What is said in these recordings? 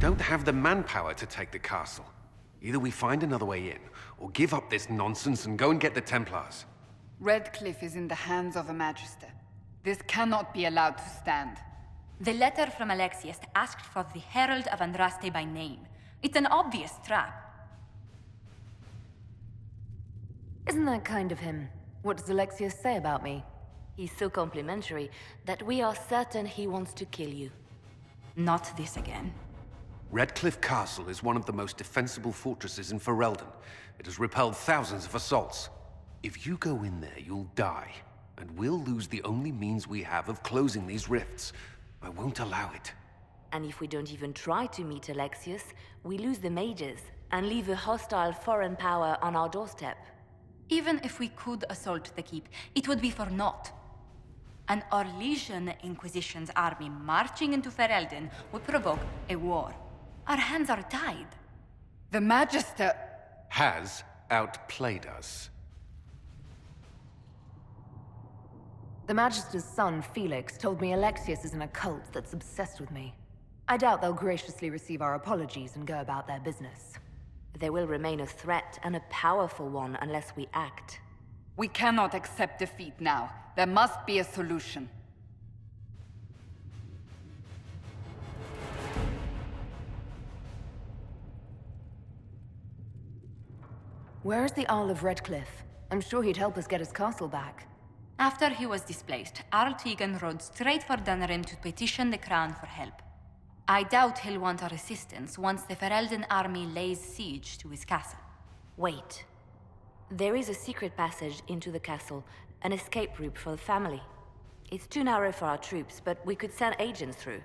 don't have the manpower to take the castle. Either we find another way in, or give up this nonsense and go and get the Templars. Redcliffe is in the hands of a Magister. This cannot be allowed to stand. The letter from Alexius asked for the Herald of Andraste by name. It's an obvious trap. Isn't that kind of him? What does Alexius say about me? He's so complimentary that we are certain he wants to kill you. Not this again. Redcliffe Castle is one of the most defensible fortresses in Ferelden. It has repelled thousands of assaults. If you go in there, you'll die. And we'll lose the only means we have of closing these rifts. I won't allow it. And if we don't even try to meet Alexius, we lose the mages and leave a hostile foreign power on our doorstep. Even if we could assault the keep, it would be for naught. An Orlesian Inquisition's army marching into Ferelden would provoke a war. Our hands are tied. The Magister... has outplayed us. The Magister's son, Felix, told me Alexius is in a cult that's obsessed with me. I doubt they'll graciously receive our apologies and go about their business. They will remain a threat, and a powerful one, unless we act. We cannot accept defeat now. There must be a solution. Where is the Earl of Redcliffe? I'm sure he'd help us get his castle back. After he was displaced, Arl Tegan rode straight for Dunnerin to petition the Crown for help. I doubt he'll want our assistance once the Ferelden army lays siege to his castle. Wait. There is a secret passage into the castle, an escape route for the family. It's too narrow for our troops, but we could send agents through.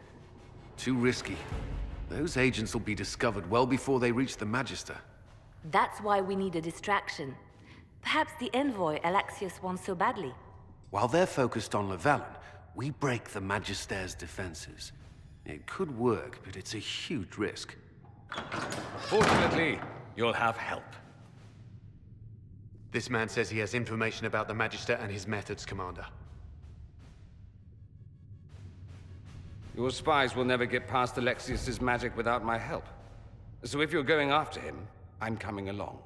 Too risky. Those agents will be discovered well before they reach the Magister. That's why we need a distraction. Perhaps the envoy Alexius wants so badly. While they're focused on Llewellyn, we break the Magister's defenses. It could work, but it's a huge risk. Fortunately, you'll have help. This man says he has information about the Magister and his methods, Commander. Your spies will never get past Alexius's magic without my help. So if you're going after him, I'm coming along.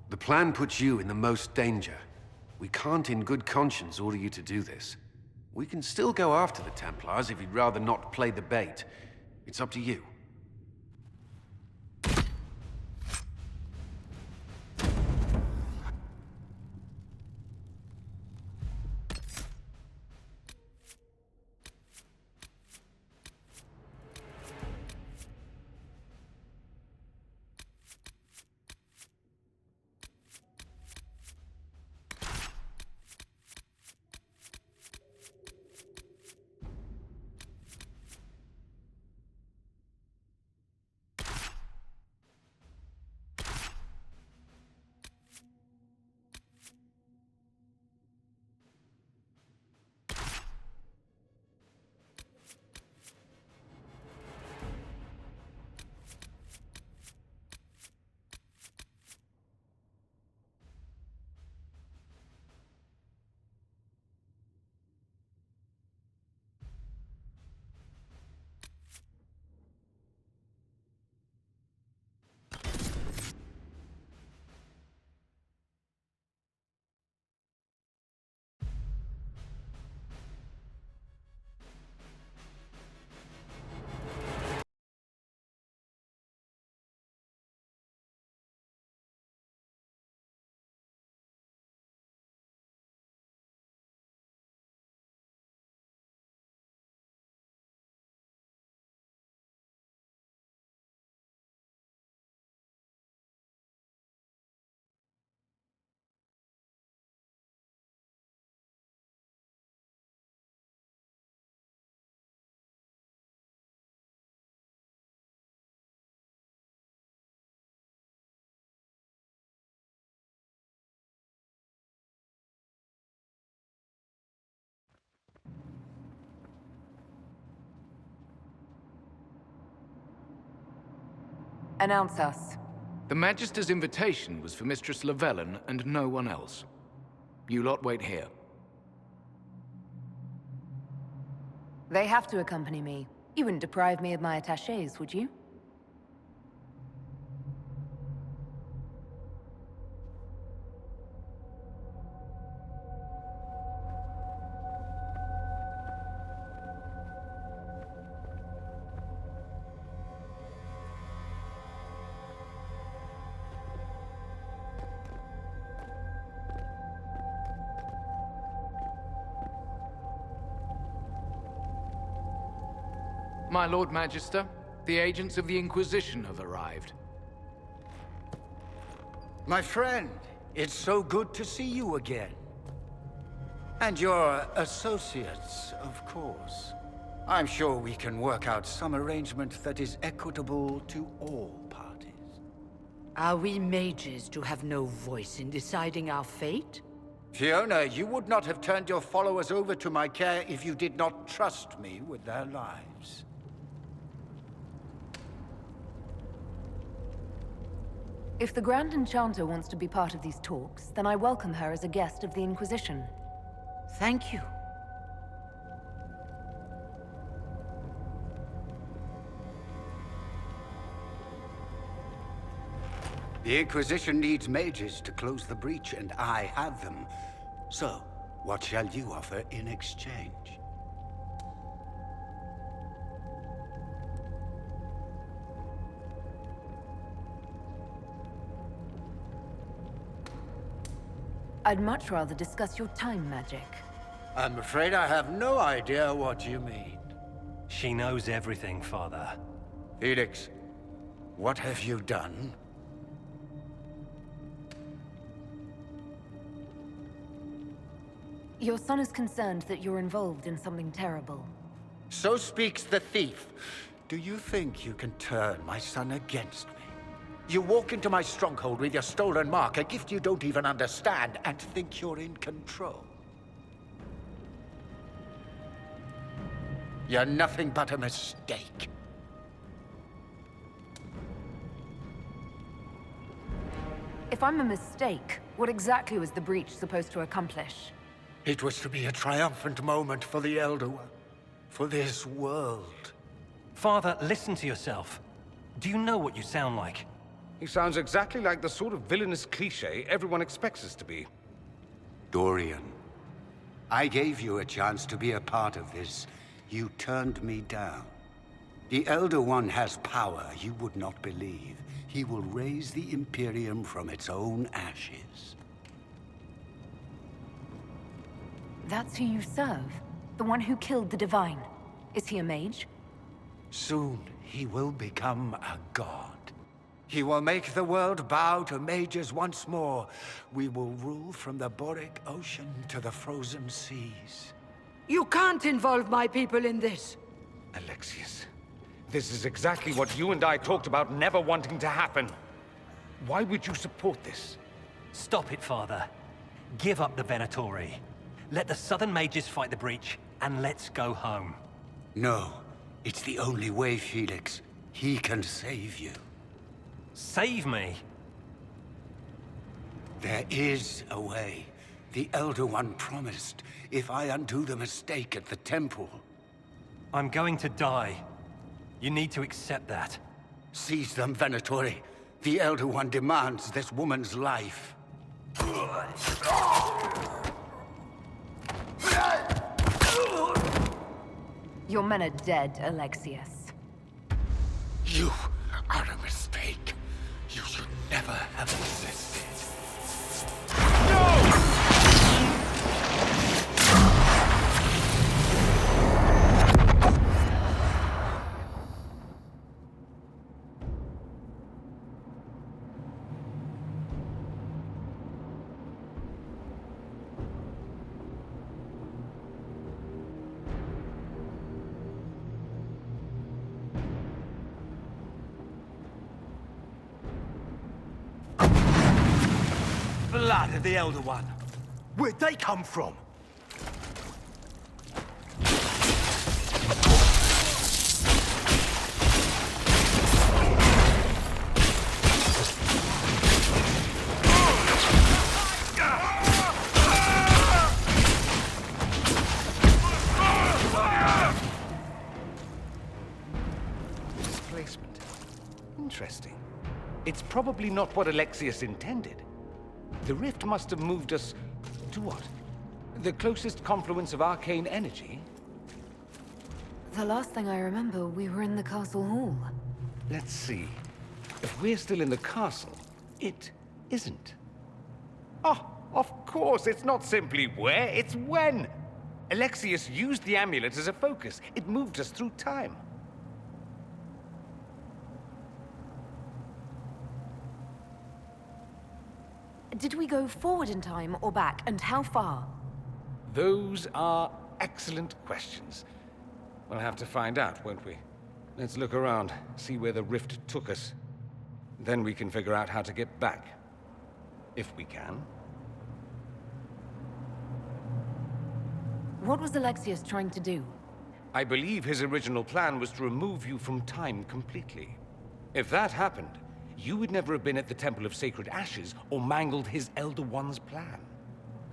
The plan puts you in the most danger. We can't in good conscience order you to do this. We can still go after the Templars if you'd rather not play the bait. It's up to you. Announce us. The Magister's invitation was for Mistress Llewellyn and no one else. You lot wait here. They have to accompany me. You wouldn't deprive me of my attachés, would you? My Lord Magister, the agents of the Inquisition have arrived. My friend, it's so good to see you again. And your associates, of course. I'm sure we can work out some arrangement that is equitable to all parties. Are we mages to have no voice in deciding our fate? Fiona, you would not have turned your followers over to my care if you did not trust me with their lives. If the Grand Enchanter wants to be part of these talks, then I welcome her as a guest of the Inquisition. Thank you. The Inquisition needs mages to close the breach, and I have them. So, what shall you offer in exchange? I'd much rather discuss your time magic. I'm afraid I have no idea what you mean. She knows everything, Father. Felix, what have you done? Your son is concerned that you're involved in something terrible. So speaks the thief. Do you think you can turn my son against me? You walk into my stronghold with your stolen mark, a gift you don't even understand, and think you're in control. You're nothing but a mistake. If I'm a mistake, what exactly was the breach supposed to accomplish? It was to be a triumphant moment for the Elder One, for this world. Father, listen to yourself. Do you know what you sound like? He sounds exactly like the sort of villainous cliché everyone expects us to be. Dorian, I gave you a chance to be a part of this. You turned me down. The Elder One has power you would not believe. He will raise the Imperium from its own ashes. That's who you serve? The one who killed the Divine? Is he a mage? Soon, he will become a god. He will make the world bow to mages once more. We will rule from the Boric Ocean to the frozen seas. You can't involve my people in this. Alexius, this is exactly what you and I talked about never wanting to happen. Why would you support this? Stop it, Father. Give up the Venatori. Let the Southern Mages fight the breach, and let's go home. No, it's the only way, Felix. He can save you. Save me? There is a way. The Elder One promised, if I undo the mistake at the temple. I'm going to die. You need to accept that. Seize them, Venatori. The Elder One demands this woman's life. Your men are dead, Alexius. You are a mistake. You should never have existed. Blood of the Elder One. Where'd they come from? Displacement. Interesting. It's probably not what Alexius intended. The rift must have moved us to what? The closest confluence of arcane energy? The last thing I remember, we were in the castle hall. Let's see. If we're still in the castle, it isn't. Oh, of course, it's not simply where, it's when. Alexius used the amulet as a focus. It moved us through time. Did we go forward in time or back, and how far? Those are excellent questions. We'll have to find out, won't we? Let's look around, see where the rift took us. Then we can figure out how to get back. If we can. What was Alexius trying to do? I believe his original plan was to remove you from time completely. If that happened, you would never have been at the Temple of Sacred Ashes or mangled his Elder One's plan.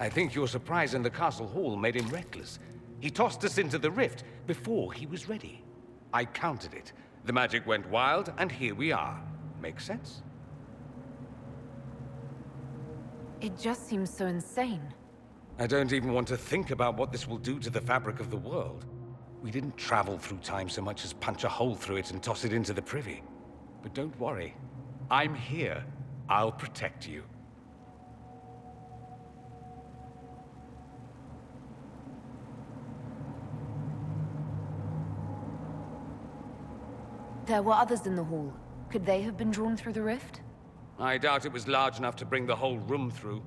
I think your surprise in the castle hall made him reckless. He tossed us into the rift before he was ready. I countered it. The magic went wild, and here we are. Make sense? It just seems so insane. I don't even want to think about what this will do to the fabric of the world. We didn't travel through time so much as punch a hole through it and toss it into the privy. But don't worry. I'm here. I'll protect you. There were others in the hall. Could they have been drawn through the rift? I doubt it was large enough to bring the whole room through.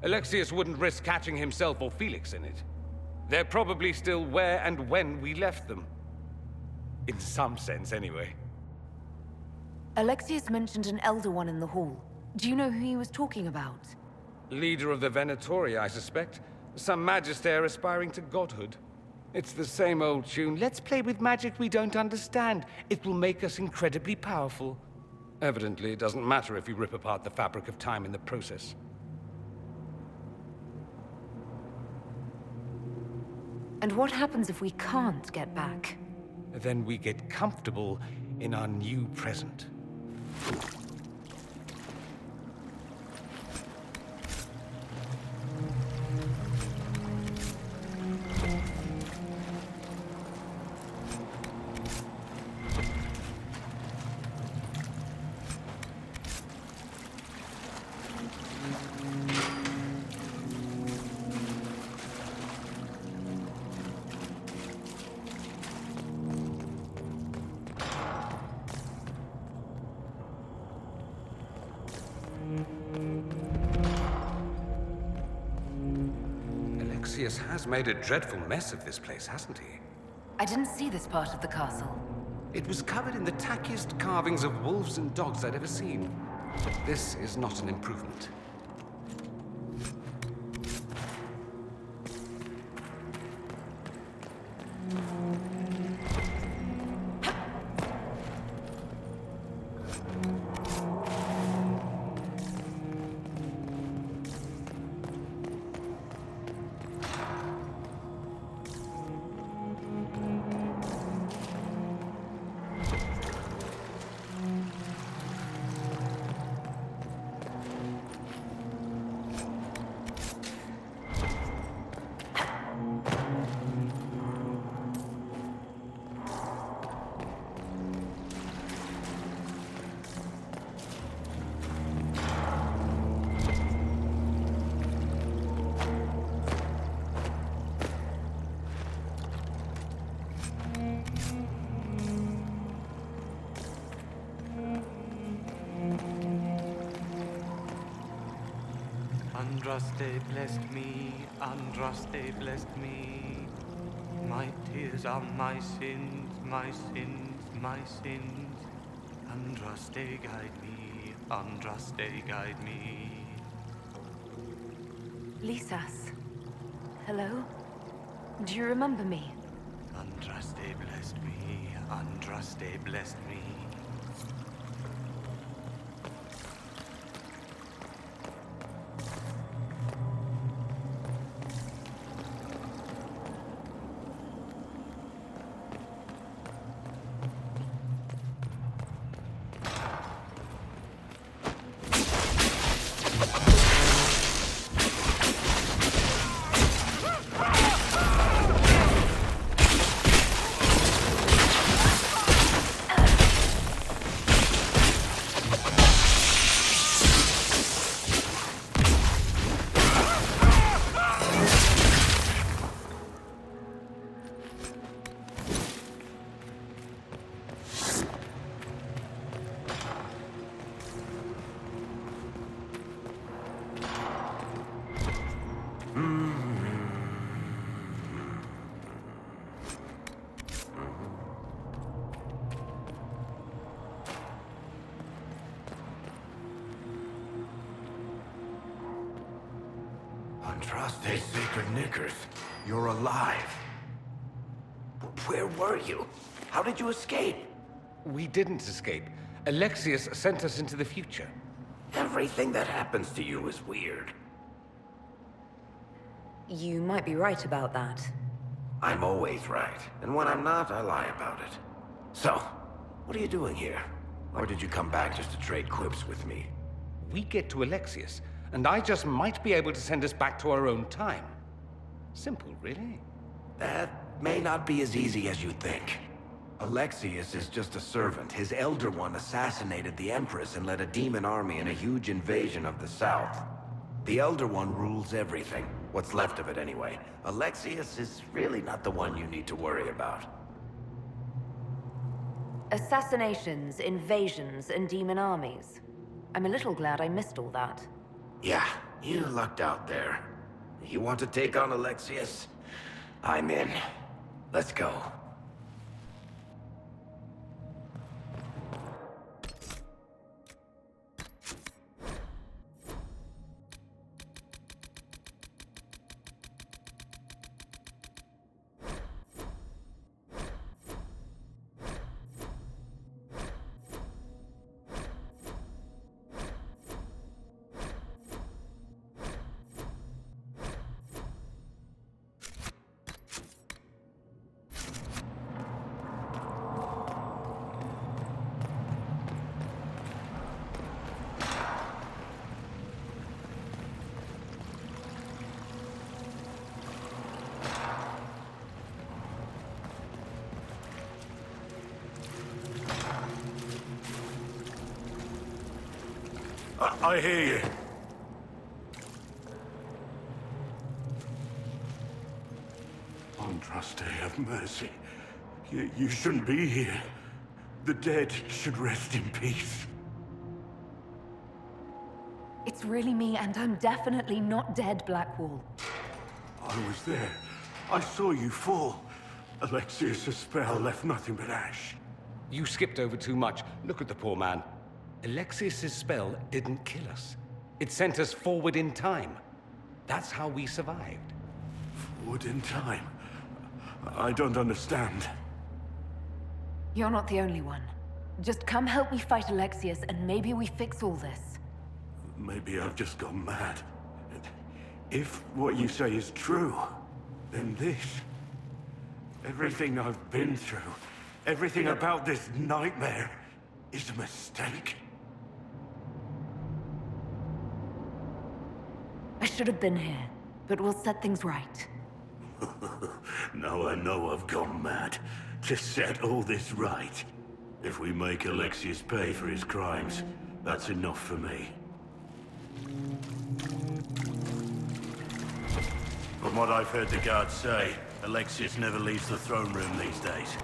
Alexius wouldn't risk catching himself or Felix in it. They're probably still where and when we left them. In some sense, anyway. Alexius mentioned an Elder One in the hall. Do you know who he was talking about? Leader of the Venatori, I suspect. Some magister aspiring to godhood. It's the same old tune. Let's play with magic we don't understand. It will make us incredibly powerful. Evidently, it doesn't matter if you rip apart the fabric of time in the process. And what happens if we can't get back? Then we get comfortable in our new present. Alexius has made a dreadful mess of this place, hasn't he? I didn't see this part of the castle. It was covered in the tackiest carvings of wolves and dogs I'd ever seen. But this is not an improvement. Andraste blessed me, Andraste blessed me. My tears are my sins, my sins, my sins. Andraste guide me, Andraste guide me. Lisas. Hello? Do you remember me? Andraste blessed me, Andraste blessed me. Andraste Sacred Knickers, you're alive. Where were you? How did you escape? We didn't escape. Alexius sent us into the future. Everything that happens to you is weird. You might be right about that. I'm always right, and when I'm not, I lie about it. So, what are you doing here? Or did you come back just to trade quips with me? We get to Alexius, and I just might be able to send us back to our own time. Simple, really. That may not be as easy as you think. Alexius is just a servant. His Elder One assassinated the Empress and led a demon army in a huge invasion of the South. The Elder One rules everything. What's left of it, anyway. Alexius is really not the one you need to worry about. Assassinations, invasions, and demon armies. I'm a little glad I missed all that. Yeah, you lucked out there. You want to take on Alexius? I'm in. Let's go. I hear you. Andraste, have mercy. You shouldn't be here. The dead should rest in peace. It's really me, and I'm definitely not dead, Blackwall. I was there. I saw you fall. Alexius' spell left nothing but ash. You skipped over too much. Look at the poor man. Alexius' spell didn't kill us. It sent us forward in time. That's how we survived. Forward in time? I don't understand. You're not the only one. Just come help me fight Alexius, and maybe we fix all this. Maybe I've just gone mad. If what you say is true, then this... everything I've been through, everything about this nightmare, is a mistake. I should have been here, but we'll set things right. Now I know I've gone mad. To set all this right. If we make Alexius pay for his crimes, that's enough for me. From what I've heard the guards say, Alexius never leaves the throne room these days.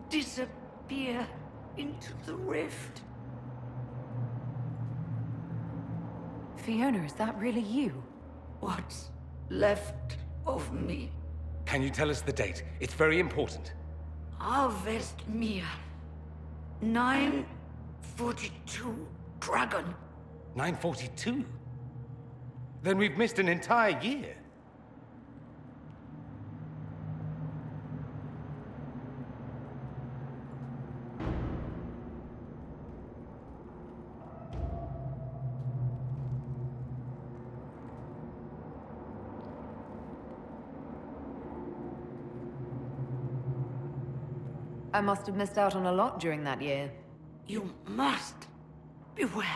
disappear into the rift. Fiona, is that really you? What's left of me? Can you tell us the date? It's very important. Harvest Mia. 942 Dragon. 942? Then we've missed an entire year. I must have missed out on a lot during that year. You must beware.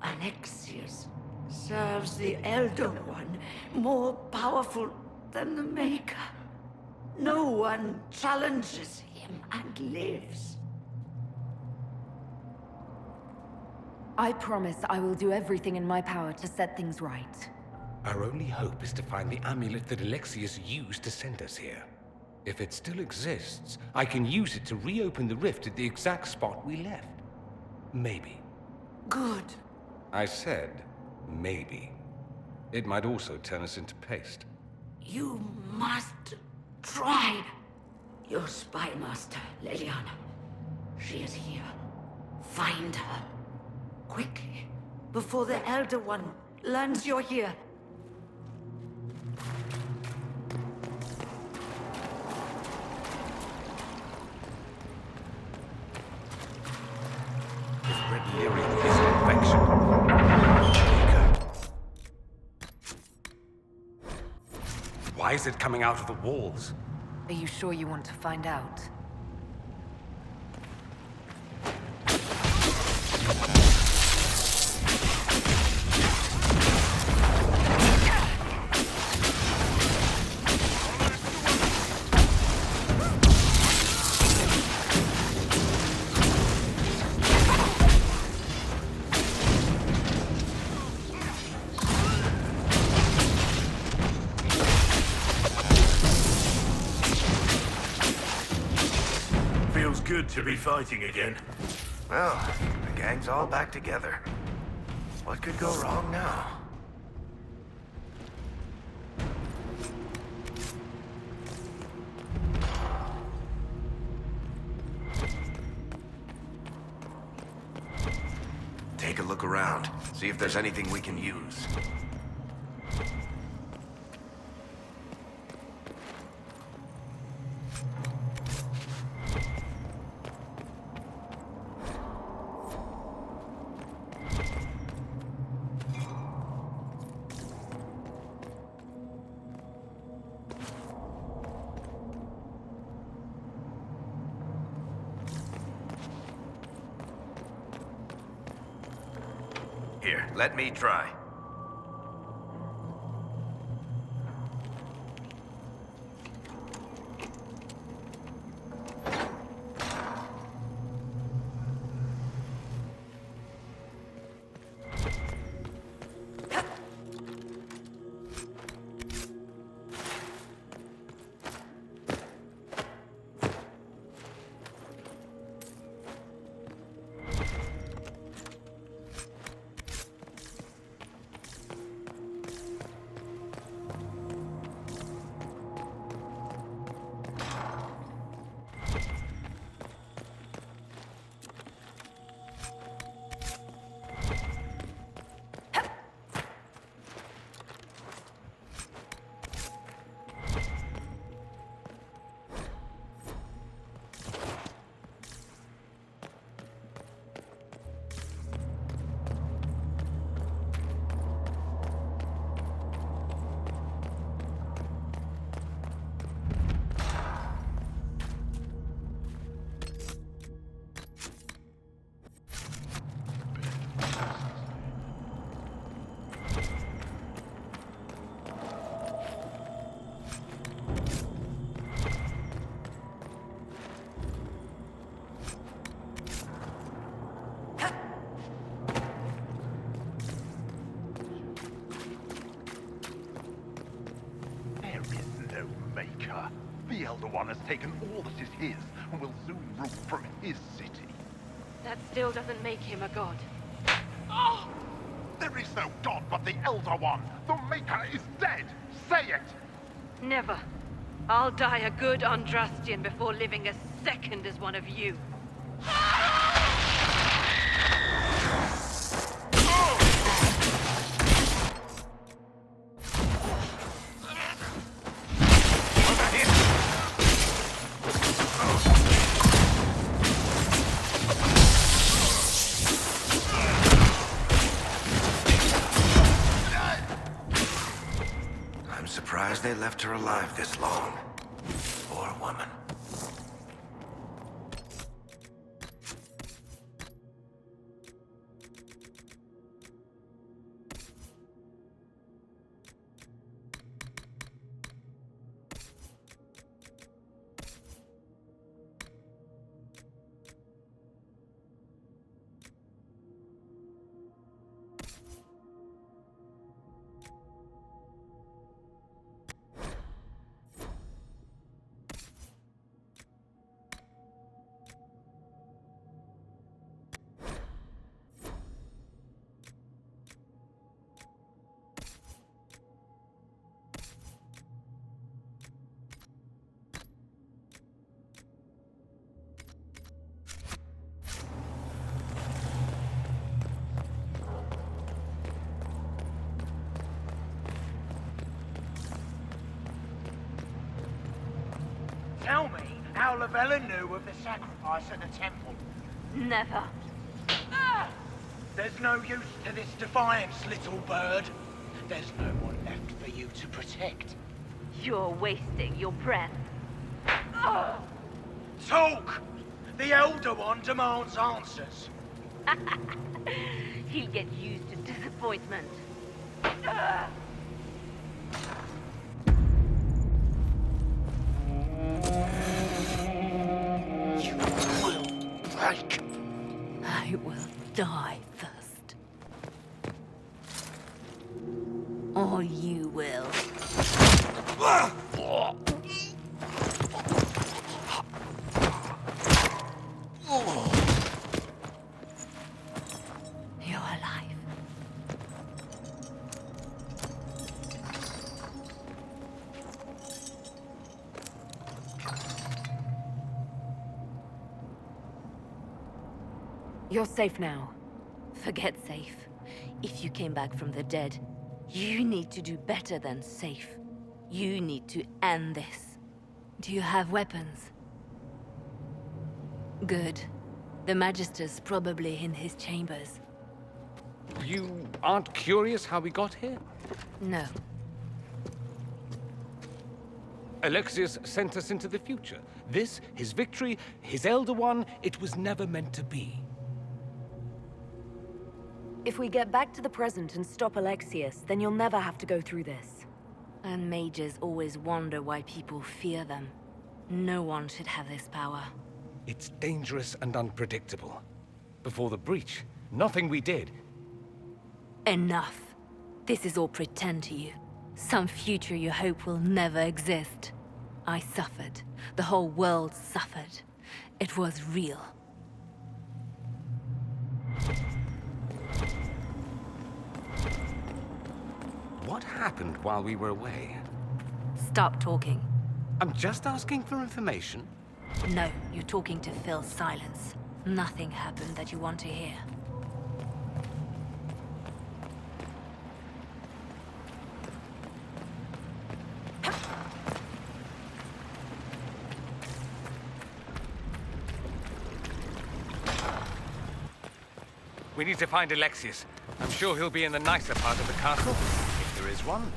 Alexius serves the Elder One, more powerful than the Maker. No one challenges him and lives. I promise I will do everything in my power to set things right. Our only hope is to find the amulet that Alexius used to send us here. If it still exists, I can use it to reopen the rift at the exact spot we left. Maybe. Good. I said, maybe. It might also turn us into paste. You must try. Your spy master, Leliana. She is here. Find her. Quickly. Before the Elder One learns you're here. This red lyrium is an infection. Why is it coming out of the walls? Are you sure you want to find out? Good to be fighting again. Well, the gang's all back together. What could go wrong now? Take a look around. See if there's anything we can use. Here, let me try. The Elder One has taken all that is his, will soon rule from his city. That still doesn't make him a god. Oh! There is no god but the Elder One! The Maker is dead! Say it! Never. I'll die a good Andrastian before living a second as one of you. I'm surprised they left her alive this long. Poor woman. Tell me how Lavella knew of the sacrifice at the temple. Never. There's no use to this defiance, little bird. There's no one left for you to protect. You're wasting your breath. Talk! The Elder One demands answers. He'll get used to disappointment. You will break. I will die first. Or you will. You're alive. You're safe now. Forget safe. If you came back from the dead, you need to do better than safe. You need to end this. Do you have weapons? Good. The Magister's probably in his chambers. You aren't curious how we got here? No. Alexius sent us into the future. This, his victory, his Elder One, it was never meant to be. If we get back to the present and stop Alexius, then you'll never have to go through this. And mages always wonder why people fear them. No one should have this power. It's dangerous and unpredictable. Before the breach, nothing we did. Enough. This is all pretend to you. Some future you hope will never exist. I suffered. The whole world suffered. It was real. What happened while we were away? Stop talking. I'm just asking for information. No, you're talking to fill silence. Nothing happened that you want to hear. We need to find Alexius. I'm sure he'll be in the nicer part of the castle, if there is one.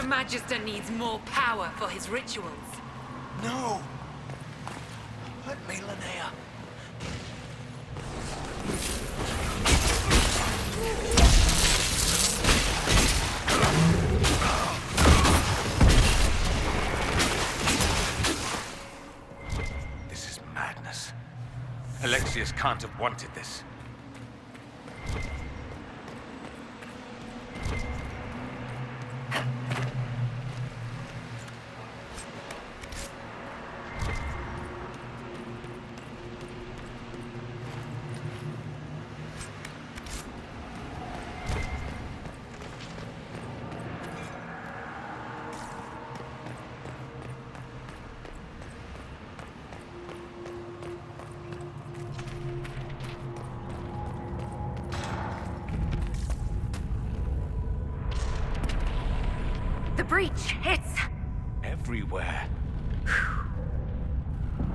Magister needs more power for his rituals. No! Let me, Linnea. This is madness. Alexius can't have wanted this. The breach, it's... Everywhere.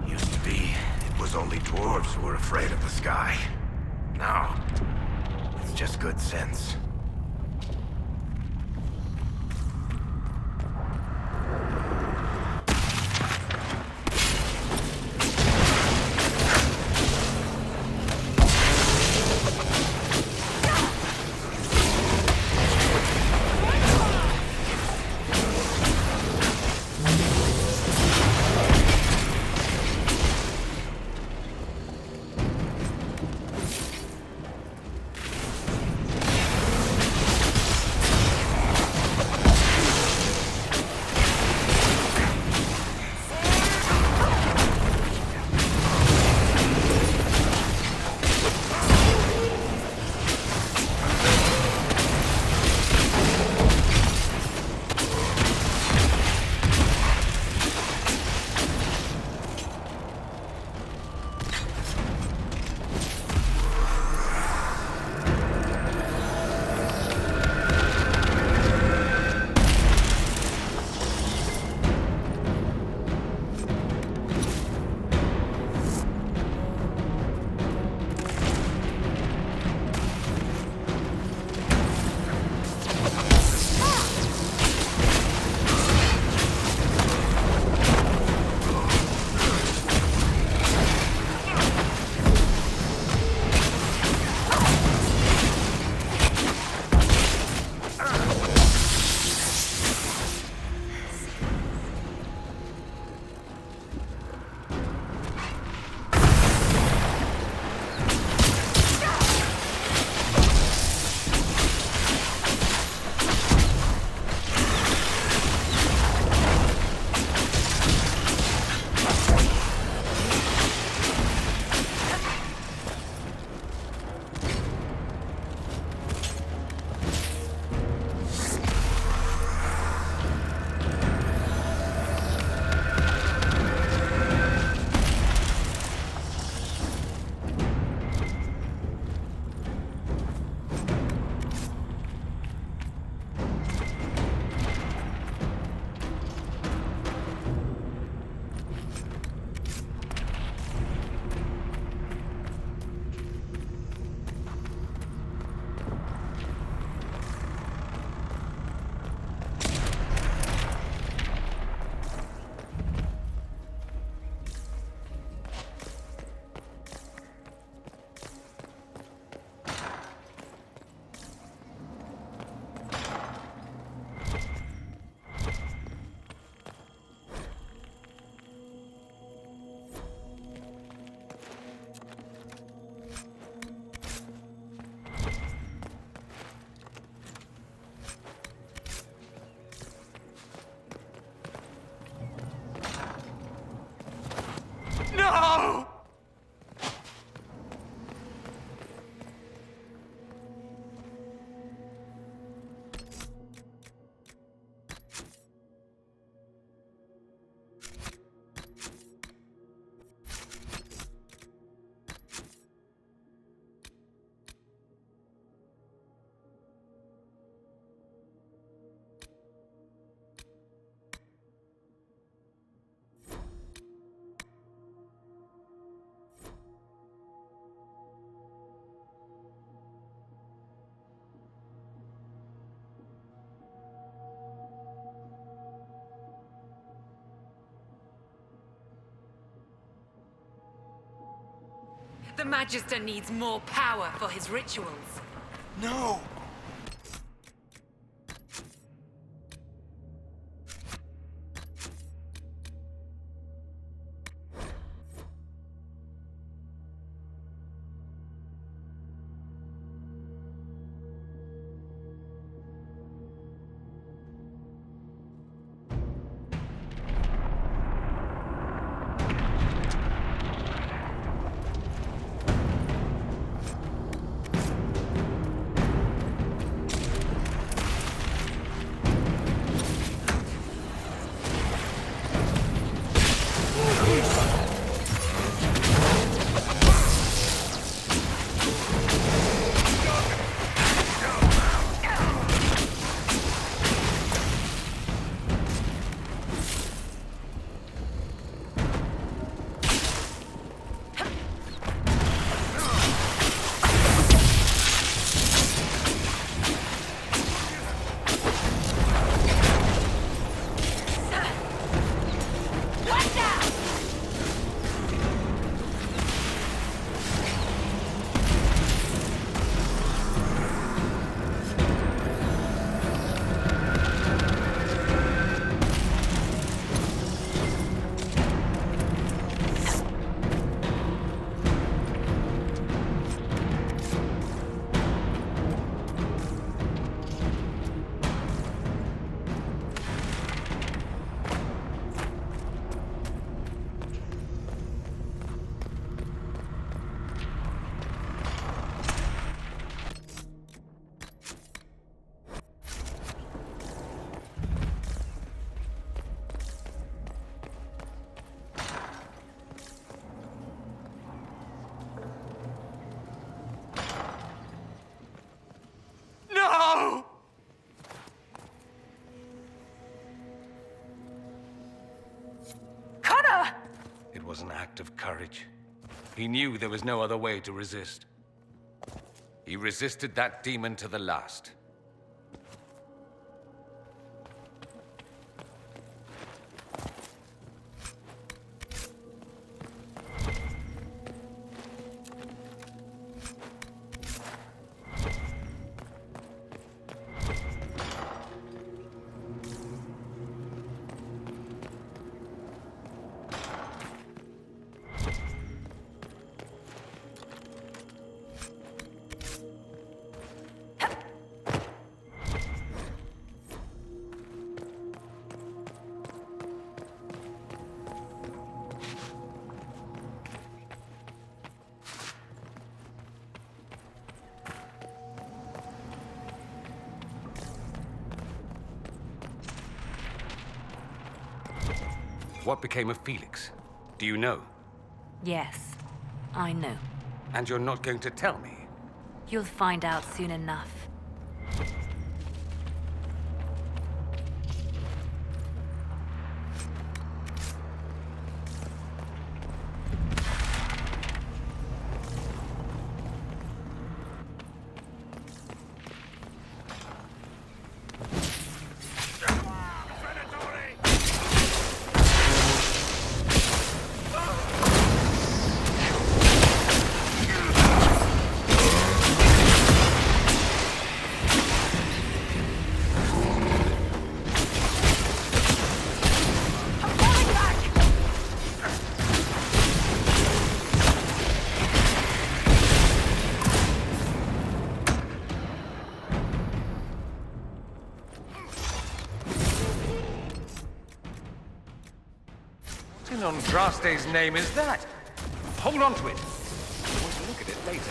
Used to be, it was only dwarves who were afraid of the sky. Now, it's just good sense. The Magister needs more power for his rituals. No! It was an act of courage. He knew there was no other way to resist. He resisted that demon to the last. What became of Felix? Do you know? Yes, I know. And you're not going to tell me? You'll find out soon enough. Andraste's name is that? Hold on to it. I want to look at it later.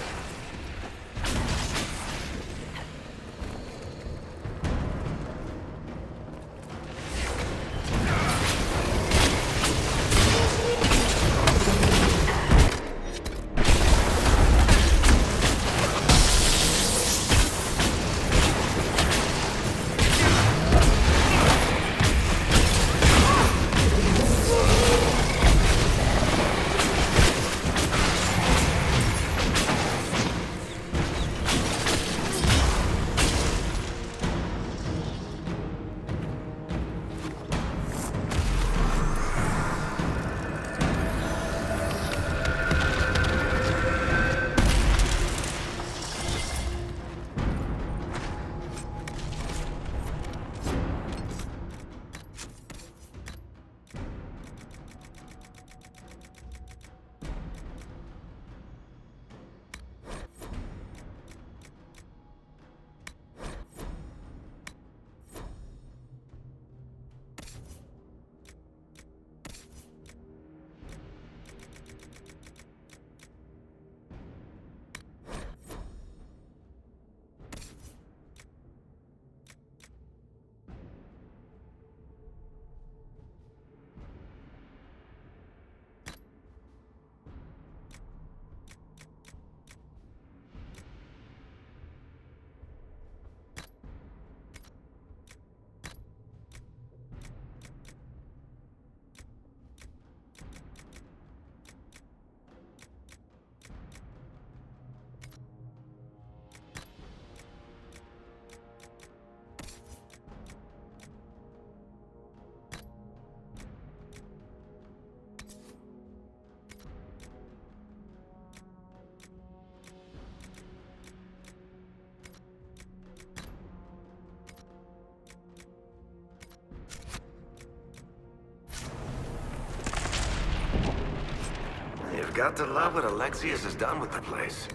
got to love what Alexius has done with the place.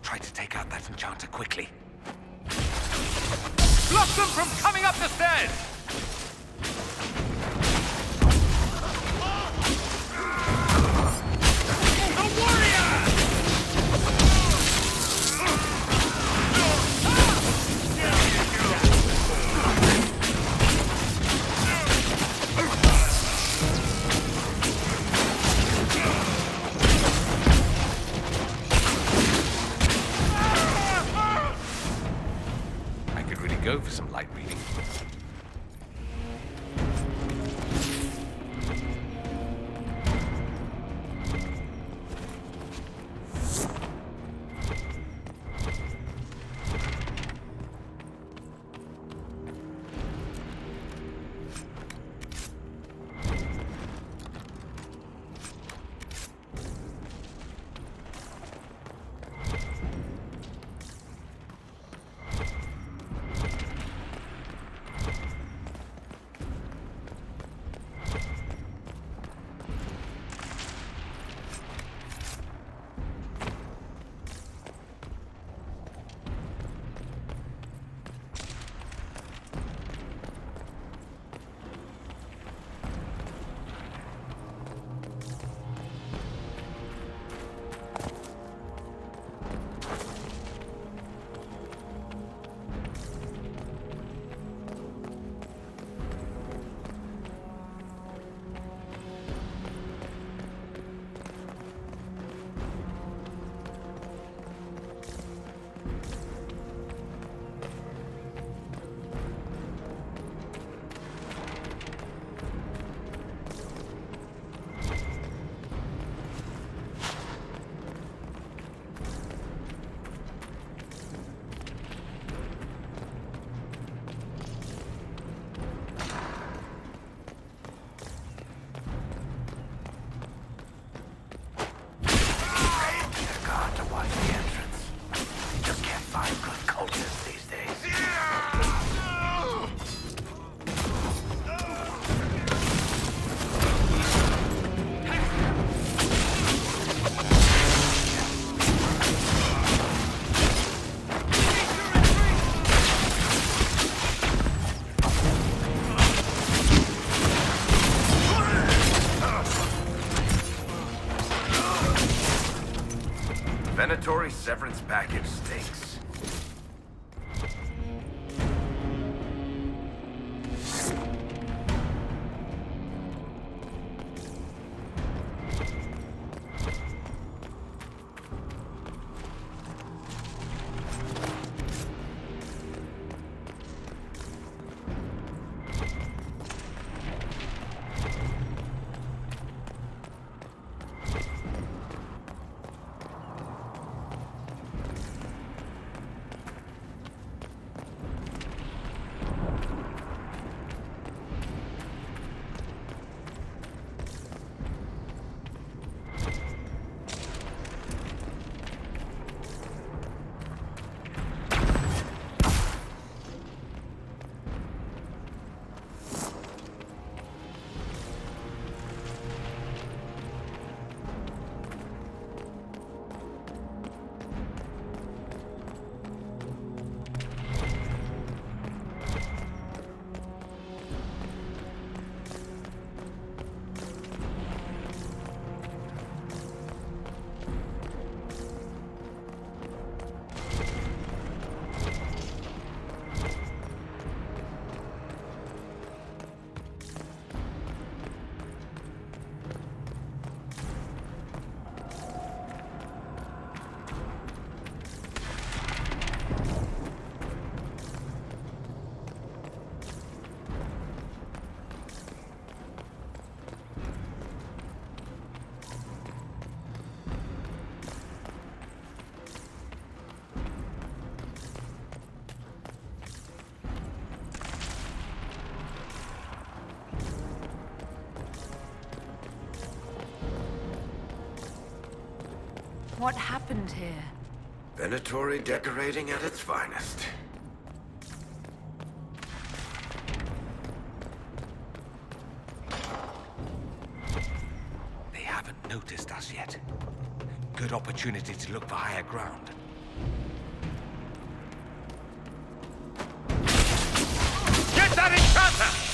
Try to take out that enchanter quickly. Block them from coming up the stairs! Go for some light reading. Venatori severance package stinks. What happened here? Venatory decorating at its finest. They haven't noticed us yet. Good opportunity to look for higher ground. Get that enchanter!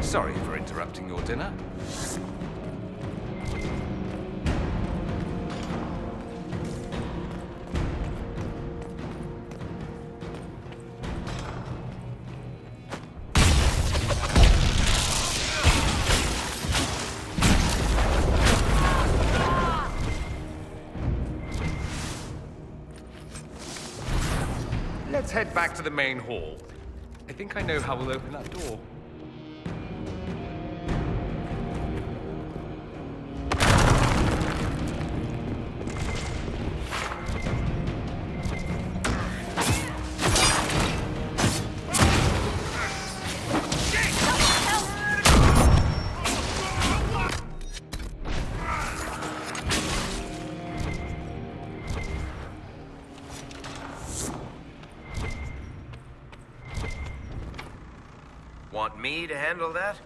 Sorry for interrupting your dinner. Let's head back to the main hall. I think I know how we'll open that door. Want me to handle that?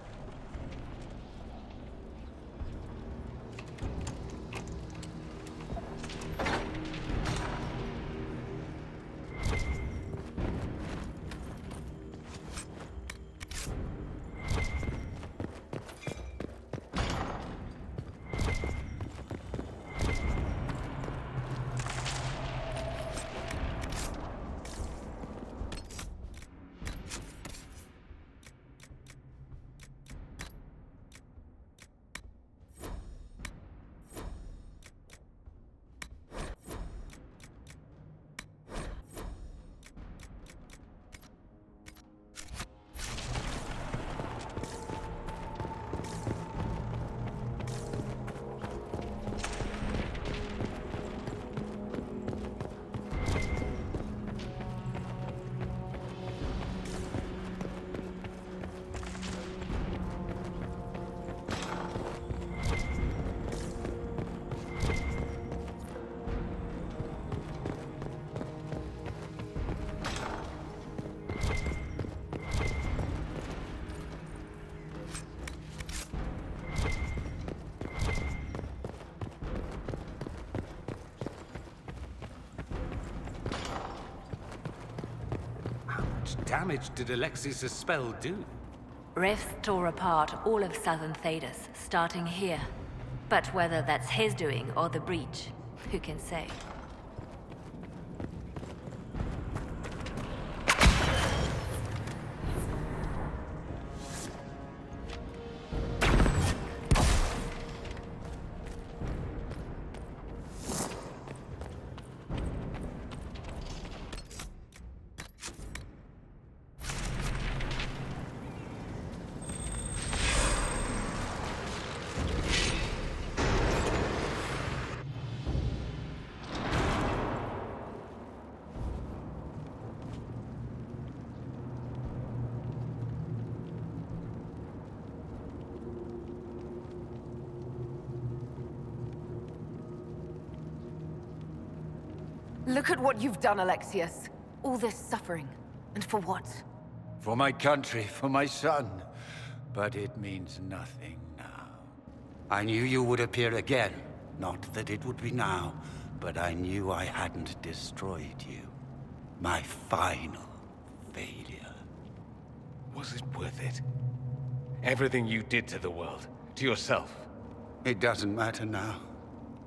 Damage did Alexius' spell do? Rifts tore apart all of southern Thedas, starting here. But whether that's his doing or the breach, who can say? Look at what you've done, Alexius. All this suffering. And for what? For my country, for my son. But it means nothing now. I knew you would appear again. Not that it would be now, but I knew I hadn't destroyed you. My final failure. Was it worth it? Everything you did to the world, to yourself. It doesn't matter now.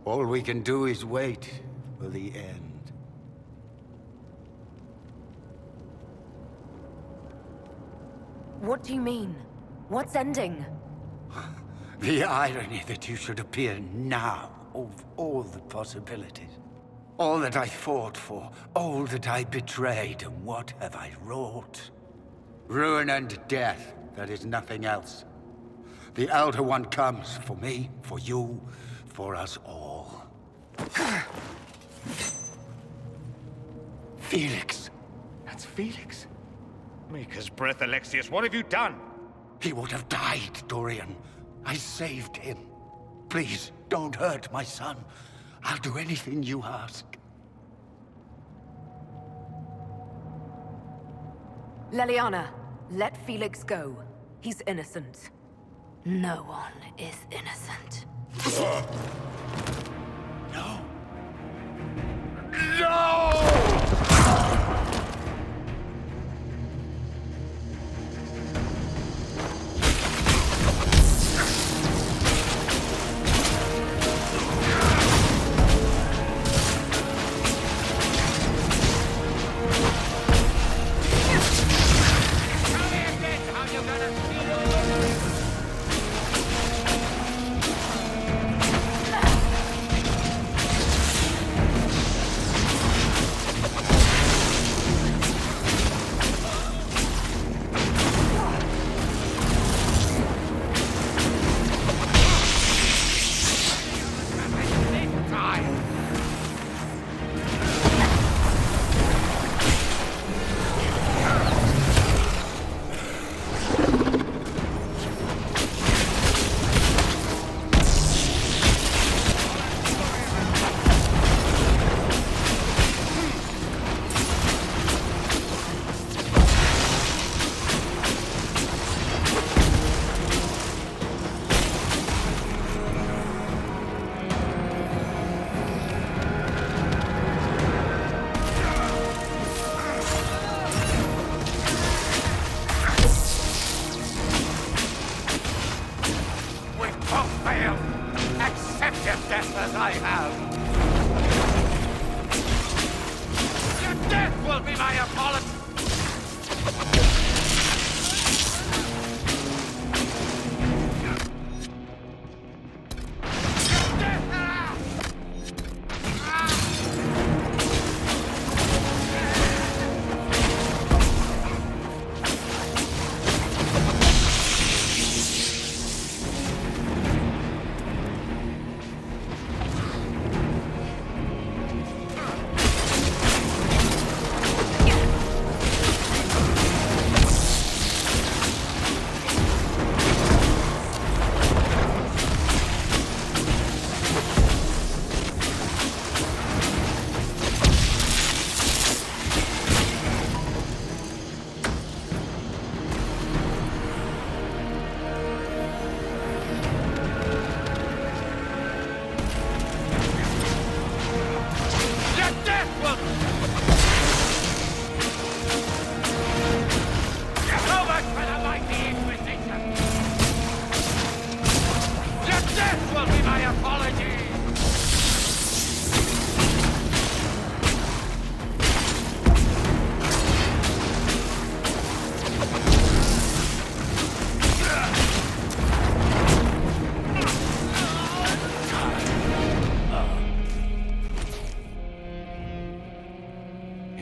All we can do is wait for the end. What do you mean? What's ending? The irony that you should appear now of all the possibilities. All that I fought for, all that I betrayed, and what have I wrought? Ruin and death, that is nothing else. The Elder One comes for me, for you, for us all. Felix. That's Felix? Maker's breath, Alexius, what have you done? He would have died, Dorian. I saved him. Please, don't hurt my son. I'll do anything you ask. Leliana, let Felix go. He's innocent. No one is innocent. No! No!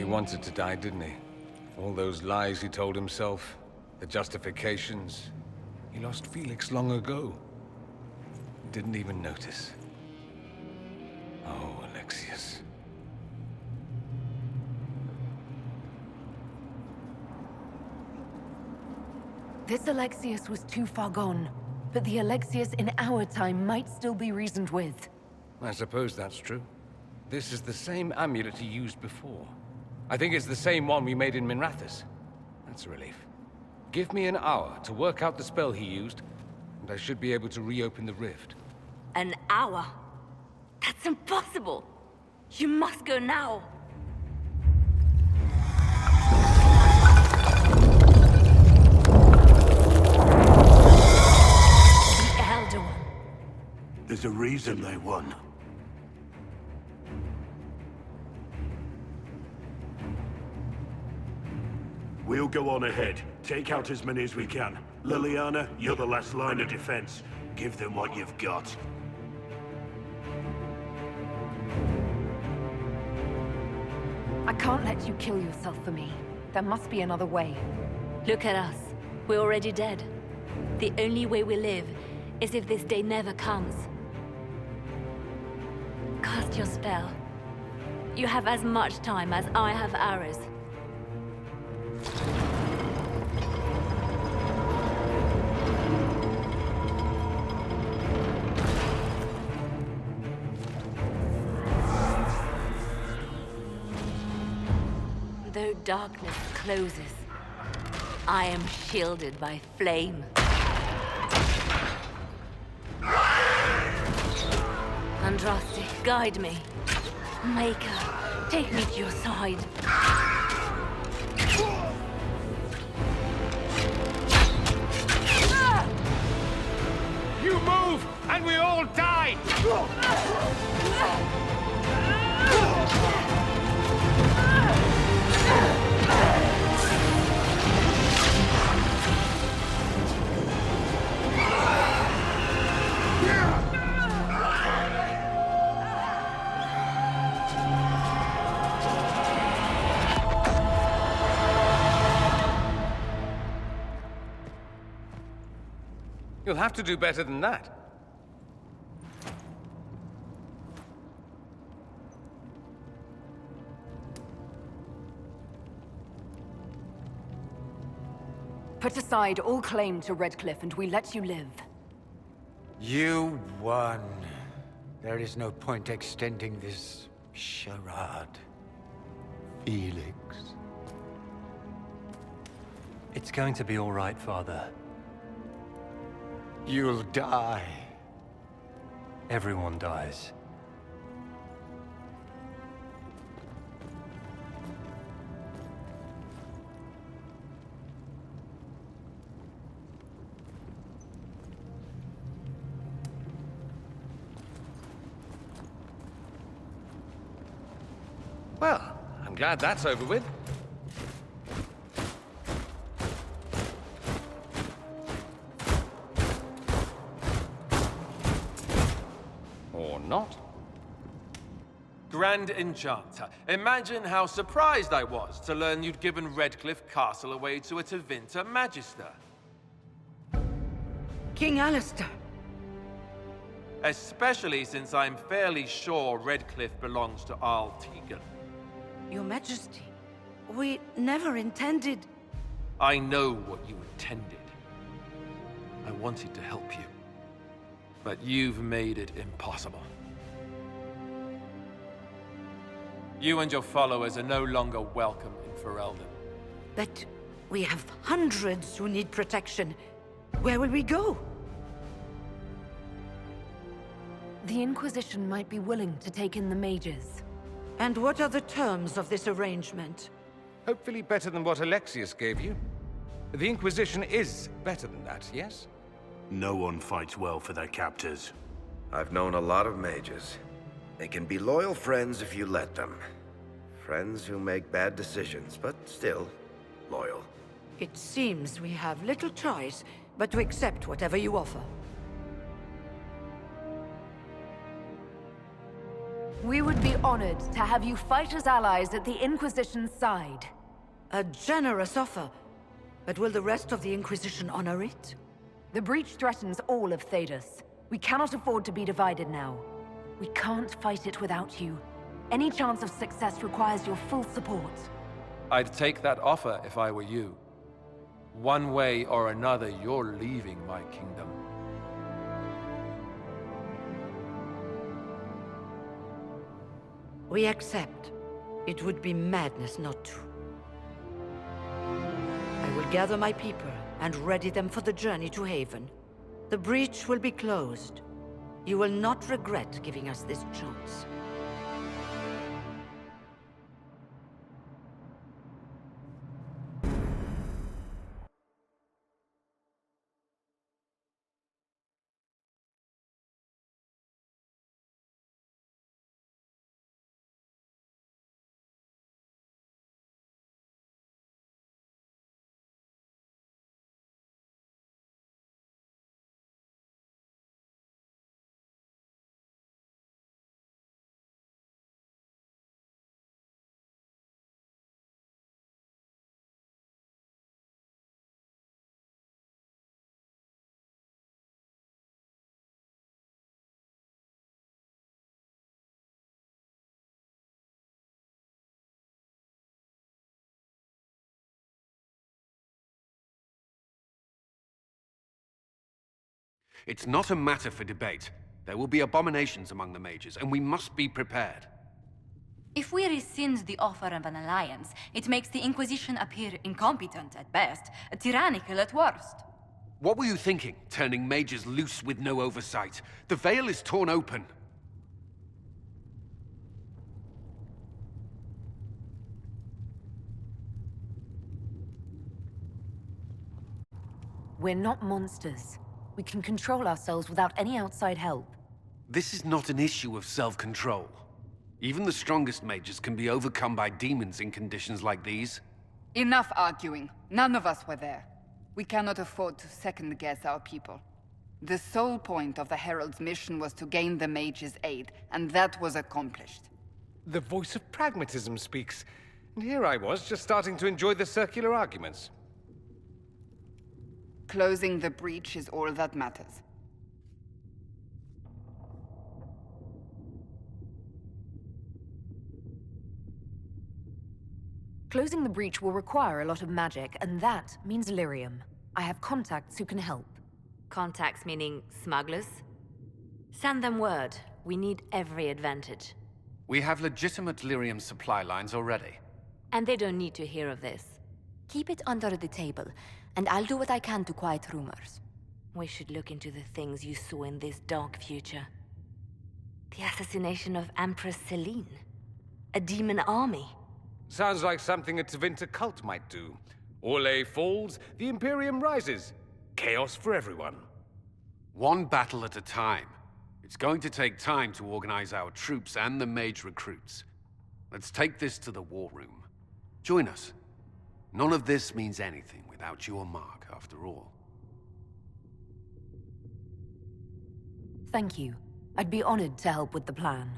Wanted to die, didn't he? All those lies he told himself, the justifications. He lost Felix long ago. Didn't even notice. Oh, Alexius. This Alexius was too far gone, but the Alexius in our time might still be reasoned with. I suppose that's true. This is the same amulet he used before. I think it's the same one we made in Minrathous. That's a relief. Give me an hour to work out the spell he used, and I should be able to reopen the rift. An hour? That's impossible! You must go now! There's a reason they won. We'll go on ahead. Take out as many as we can. Liliana, you're the last line of defense. Give them what you've got. I can't let you kill yourself for me. There must be another way. Look at us. We're already dead. The only way we live is if this day never comes. Cast your spell. You have as much time as I have arrows. Though darkness closes, I am shielded by flame. Andraste, guide me. Maker, take me to your side. You move, and we all die! You'll have to do better than that. Put aside all claim to Redcliffe and we let you live. You won. There is no point extending this charade. Felix. It's going to be all right, Father. You'll die. Everyone dies. Well, I'm glad that's over with. Or not. Grand Enchanter, imagine how surprised I was to learn you'd given Redcliffe Castle away to a Tevinter Magister. King Alistair. Especially since I'm fairly sure Redcliffe belongs to Arl Tegan. Your Majesty, we never intended... I know what you intended. I wanted to help you. But you've made it impossible. You and your followers are no longer welcome in Ferelden. But we have hundreds who need protection. Where will we go? The Inquisition might be willing to take in the mages. And what are the terms of this arrangement? Hopefully better than what Alexius gave you. The Inquisition is better than that, yes? No one fights well for their captors. I've known a lot of mages. They can be loyal friends if you let them. Friends who make bad decisions, but still loyal. It seems we have little choice but to accept whatever you offer. We would be honored to have you fight as allies at the Inquisition's side. A generous offer. But will the rest of the Inquisition honor it? The breach threatens all of Thedas. We cannot afford to be divided now. We can't fight it without you. Any chance of success requires your full support. I'd take that offer if I were you. One way or another, you're leaving my kingdom. We accept. It would be madness not to. I will gather my people and ready them for the journey to Haven. The breach will be closed. You will not regret giving us this chance. It's not a matter for debate. There will be abominations among the mages, and we must be prepared. If we rescind the offer of an alliance, it makes the Inquisition appear incompetent at best, tyrannical at worst. What were you thinking, turning mages loose with no oversight? The veil is torn open. We're not monsters. We can control ourselves without any outside help. This is not an issue of self-control. Even the strongest mages can be overcome by demons in conditions like these. Enough arguing. None of us were there. We cannot afford to second-guess our people. The sole point of the Herald's mission was to gain the mage's aid, and that was accomplished. The voice of pragmatism speaks. And here I was, just starting to enjoy the circular arguments. Closing the breach is all that matters. Closing the breach will require a lot of magic, and that means lyrium. I have contacts who can help. Contacts meaning smugglers? Send them word. We need every advantage. We have legitimate lyrium supply lines already. And they don't need to hear of this. Keep it under the table, and I'll do what I can to quiet rumors. We should look into the things you saw in this dark future. The assassination of Empress Celine. A demon army. Sounds like something a Tevinter cult might do. Orlais falls, the Imperium rises. Chaos for everyone. One battle at a time. It's going to take time to organize our troops and the mage recruits. Let's take this to the war room. Join us. None of this means anything without your mark, after all. Thank you. I'd be honored to help with the plan.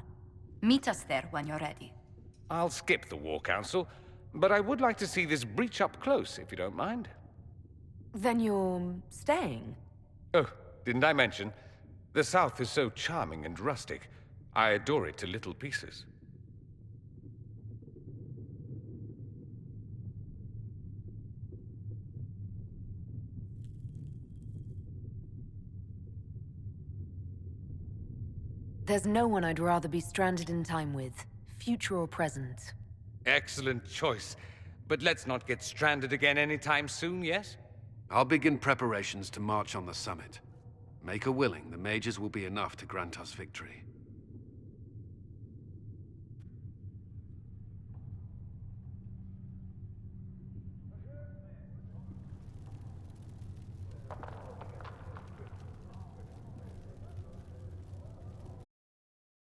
Meet us there when you're ready. I'll skip the War Council, but I would like to see this breach up close, if you don't mind. Then you're staying? Oh, didn't I mention? The South is so charming and rustic. I adore it to little pieces. There's no one I'd rather be stranded in time with, future or present. Excellent choice. But let's not get stranded again anytime soon, yes? I'll begin preparations to march on the summit. Make a willing, the mages will be enough to grant us victory.